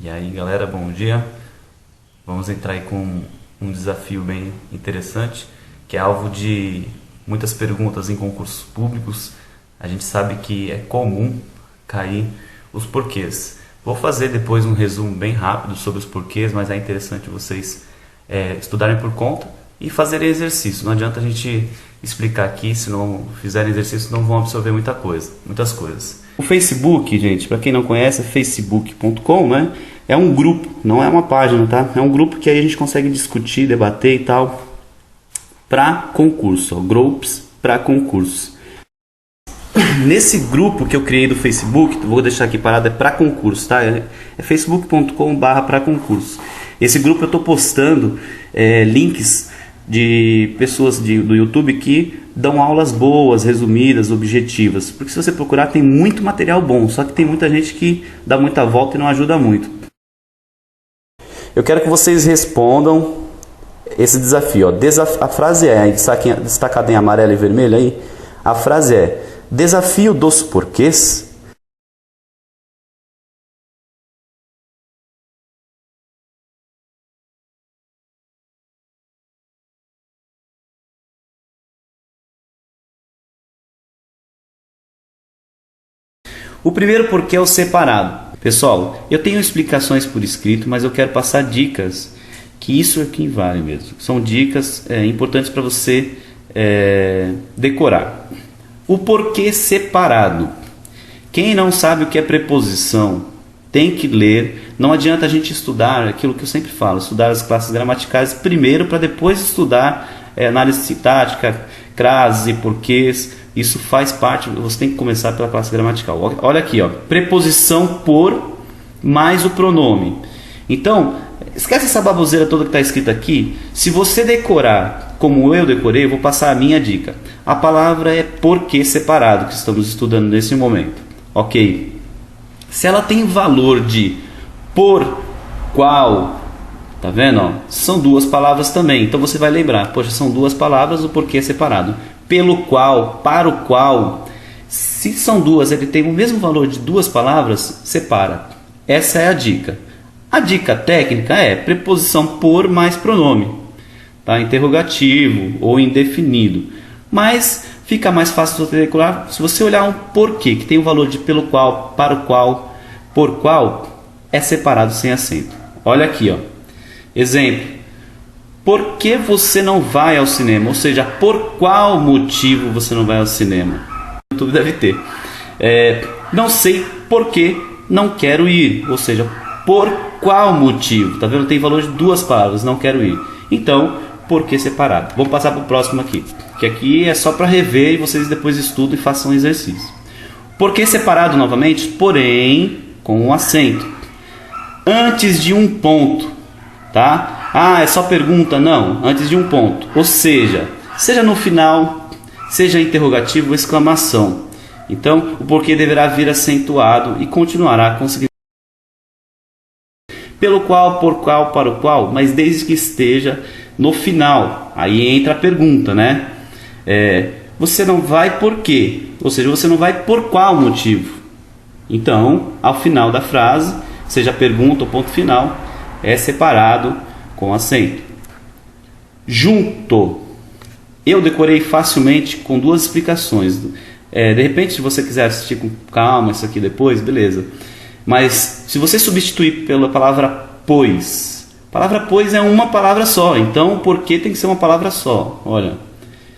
E aí galera, bom dia. Vamos entrar aí com um desafio bem interessante, que é alvo de muitas perguntas em concursos públicos. A gente sabe que é comum cair os porquês. Vou fazer depois um resumo bem rápido sobre os porquês, mas é interessante vocês estudarem por conta e fazerem exercício. Não adianta a gente explicar aqui, se não fizerem exercício não vão absorver muitas coisas. O Facebook, gente, para quem não conhece, é facebook.com, né? É um grupo, não é uma página, tá? É um grupo que aí a gente consegue discutir, debater e tal, para concurso, ó, groups para concurso. Nesse grupo que eu criei do Facebook, vou deixar aqui parado, é para concurso, tá? É facebook.com/para concurso. Esse grupo eu estou postando links de pessoas do YouTube que dão aulas boas, resumidas, objetivas. Porque se você procurar tem muito material bom, só que tem muita gente que dá muita volta e não ajuda muito. Eu quero que vocês respondam esse desafio. Ó. A frase destacada em amarelo e vermelho aí, a frase é: desafio dos porquês. O primeiro porquê é o separado. Pessoal, eu tenho explicações por escrito, mas eu quero passar dicas, que isso é quem vale mesmo. São dicas importantes para você decorar. O porquê separado. Quem não sabe o que é preposição, tem que ler. Não adianta a gente estudar aquilo que eu sempre falo, estudar as classes gramaticais primeiro para depois estudar análise sintática, crases e porquês. Isso faz parte, você tem que começar pela classe gramatical. Olha aqui, ó, preposição por mais o pronome. Então, esquece essa baboseira toda que está escrita aqui. Se você decorar como eu decorei, eu vou passar a minha dica. A palavra é porquê separado, que estamos estudando nesse momento. Ok? Se ela tem valor de por qual, tá vendo? Ó? São duas palavras também. Então você vai lembrar, poxa, são duas palavras, o porquê é separado. Pelo qual, para o qual. Se são duas, ele tem o mesmo valor de duas palavras, separa. Essa é a dica. A dica técnica é preposição por mais pronome, tá? Interrogativo ou indefinido. Mas fica mais fácil de decorar se você olhar um porquê, que tem o valor de pelo qual, para o qual, por qual, é separado sem acento. Olha aqui, ó. Exemplo. Por que você não vai ao cinema? Ou seja, por qual motivo você não vai ao cinema? O YouTube deve ter. Não sei por que não quero ir. Ou seja, por qual motivo? Tá vendo? Tem valor de duas palavras, não quero ir. Então, por que separado? Vamos passar para o próximo aqui. Que aqui é só para rever e vocês depois estudam e façam um exercício. Por que separado novamente? Porém, com um acento. Antes de um ponto. Tá? Ah, é só pergunta? Não, antes de um ponto. Ou seja no final, seja interrogativo ou exclamação. Então, o porquê deverá vir acentuado e continuará com significado. Pelo qual, por qual, para o qual, mas desde que esteja no final. Aí entra a pergunta, né? Você não vai por quê? Ou seja, você não vai por qual motivo? Então, ao final da frase, seja pergunta ou ponto final, é separado com acento. Junto. Eu decorei facilmente com duas explicações. De repente, se você quiser assistir com calma isso aqui depois, beleza. Mas se você substituir pela palavra pois, a palavra pois é uma palavra só. Então, porquê tem que ser uma palavra só. Olha,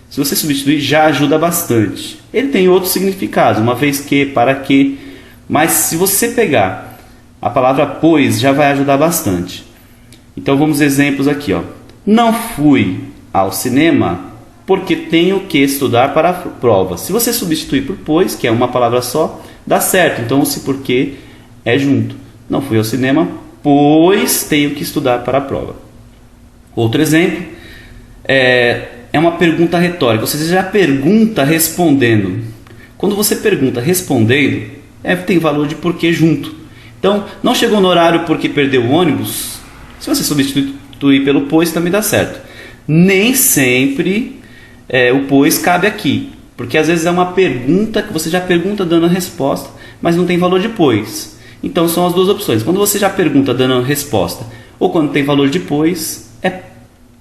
se você substituir já ajuda bastante. Ele tem outros significados, uma vez que, para que. Mas se você pegar a palavra pois, já vai ajudar bastante. Então vamos exemplos aqui, ó. Não fui ao cinema porque tenho que estudar para a prova. Se você substituir por pois, que é uma palavra só, dá certo. Então esse porquê é junto. Não fui ao cinema pois tenho que estudar para a prova. Outro exemplo é uma pergunta retórica. Ou seja, já pergunta respondendo. Quando você pergunta respondendo, tem valor de porquê junto. Então, não chegou no horário porque perdeu o ônibus? Se você substituir pelo pois, também dá certo. Nem sempre o pois cabe aqui. Porque às vezes é uma pergunta que você já pergunta dando a resposta, mas não tem valor de pois. Então são as duas opções. Quando você já pergunta dando a resposta, ou quando tem valor depois, é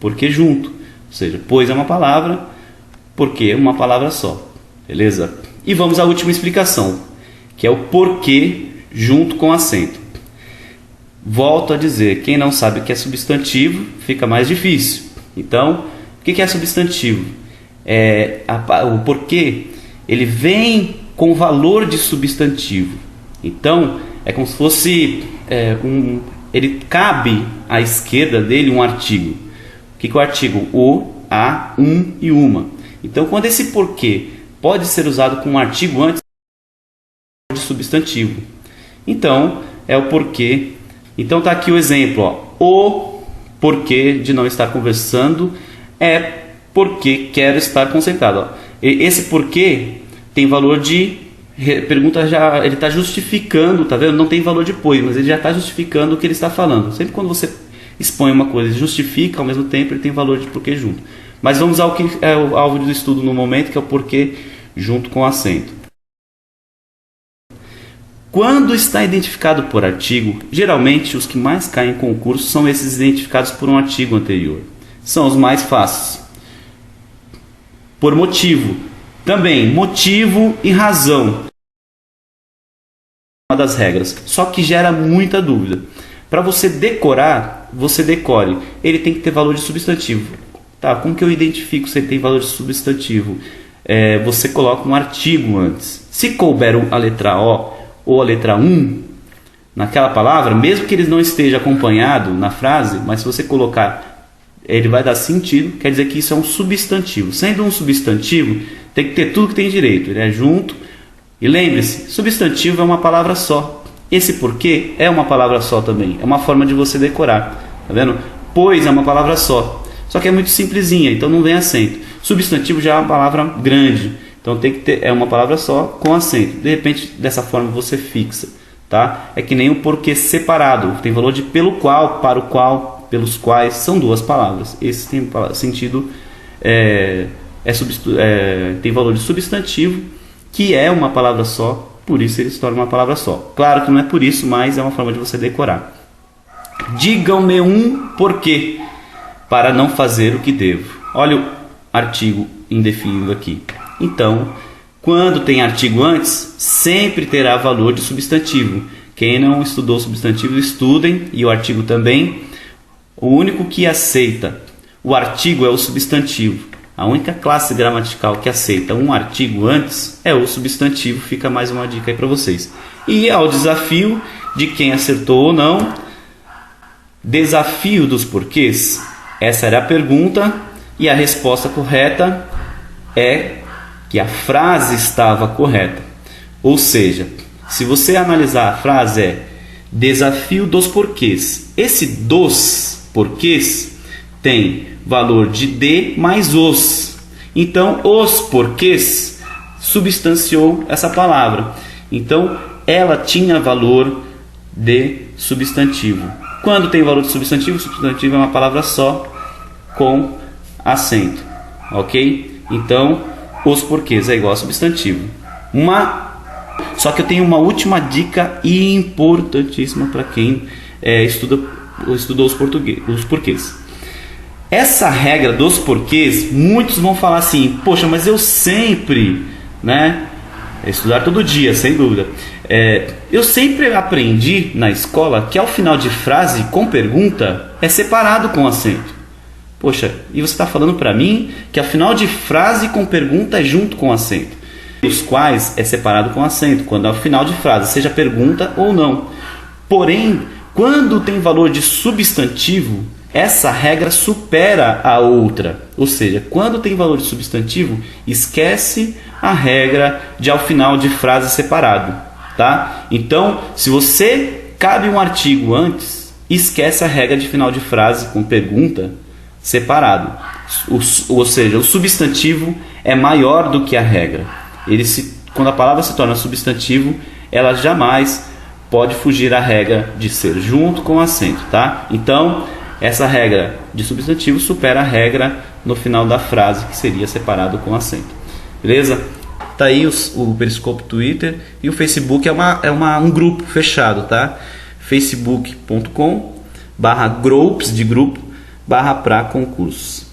porque junto. Ou seja, pois é uma palavra, porque é uma palavra só. Beleza? E vamos à última explicação, que é o porquê junto com acento. Volto a dizer, quem não sabe o que é substantivo, fica mais difícil. Então, o que é substantivo? O porquê, ele vem com valor de substantivo. Então, é como se fosse ele cabe à esquerda dele um artigo. O que é o artigo? O, a, um e uma. Então, quando esse porquê pode ser usado com um artigo antes de substantivo. Então, é o porquê. Então, está aqui o exemplo. Ó. O porquê de não estar conversando é porque quero estar concentrado. Ó. Esse porquê tem valor de pergunta, já ele está justificando, tá vendo? Não tem valor depois, mas ele já está justificando o que ele está falando. Sempre quando você expõe uma coisa e justifica, ao mesmo tempo ele tem valor de porquê junto. Mas vamos ao que é o alvo do estudo no momento, que é o porquê junto com acento. Quando está identificado por artigo, geralmente os que mais caem em concurso são esses identificados por um artigo anterior. São os mais fáceis. Por motivo. Também, motivo e razão. Uma das regras. Só que gera muita dúvida. Para você decorar, você decore. Ele tem que ter valor de substantivo. Tá, como que eu identifico se ele tem valor de substantivo? Você coloca um artigo antes. Se couber a letra O ou a letra 1 naquela palavra, mesmo que ele não esteja acompanhado na frase, mas se você colocar, ele vai dar sentido, quer dizer que isso é um substantivo. Sendo um substantivo, tem que ter tudo que tem direito, ele é junto. E lembre-se, substantivo é uma palavra só. Esse porquê é uma palavra só também, é uma forma de você decorar, tá vendo? Pois é uma palavra só, só que é muito simplesinha, então não vem acento. Substantivo já é uma palavra grande, então tem que ter, é uma palavra só com acento. De repente, dessa forma você fixa, tá? É que nem o porquê separado, tem valor de pelo qual, para o qual, pelos quais, são duas palavras. Esse tem sentido, tem valor de substantivo, que é uma palavra só, por isso ele se torna uma palavra só. Claro que não é por isso, mas é uma forma de você decorar. Digam-me um porquê para não fazer o que devo. Olha o artigo indefinido aqui. Então, quando tem artigo antes, sempre terá valor de substantivo. Quem não estudou substantivo, estudem, e o artigo também. O único que aceita o artigo é o substantivo. A única classe gramatical que aceita um artigo antes é o substantivo. Fica mais uma dica aí para vocês. E ao desafio de quem acertou ou não. Desafio dos porquês. Essa era a pergunta e a resposta correta é que a frase estava correta. Ou seja, se você analisar a frase é desafio dos porquês. Esse dos porquês tem valor de mais os. Então, os porquês substanciou essa palavra. Então, ela tinha valor de substantivo. Quando tem valor de substantivo, substantivo é uma palavra só com acento. Ok? Então, os porquês é igual a substantivo. Só que eu tenho uma última dica importantíssima para quem estudou os porquês. Essa regra dos porquês, muitos vão falar assim, poxa, mas eu sempre, estudar todo dia, sem dúvida. Eu sempre aprendi na escola que ao final de frase com pergunta é separado com acento. Poxa, e você está falando para mim que ao final de frase com pergunta é junto com acento. Os quais é separado com acento, quando ao final de frase, seja pergunta ou não. Porém, quando tem valor de substantivo, essa regra supera a outra. Ou seja, quando tem valor de substantivo, esquece a regra de ao final de frase separado. Tá? Então, se você cabe um artigo antes, esquece a regra de final de frase com pergunta separado. Ou seja, o substantivo é maior do que a regra. Quando a palavra se torna substantivo, ela jamais pode fugir à regra de ser junto com acento. Tá? Então, essa regra de substantivo supera a regra no final da frase, que seria separado com acento. Beleza? tá aí o Periscope Twitter, e o Facebook é um grupo fechado, tá? facebook.com/groups de grupo /pra concursos.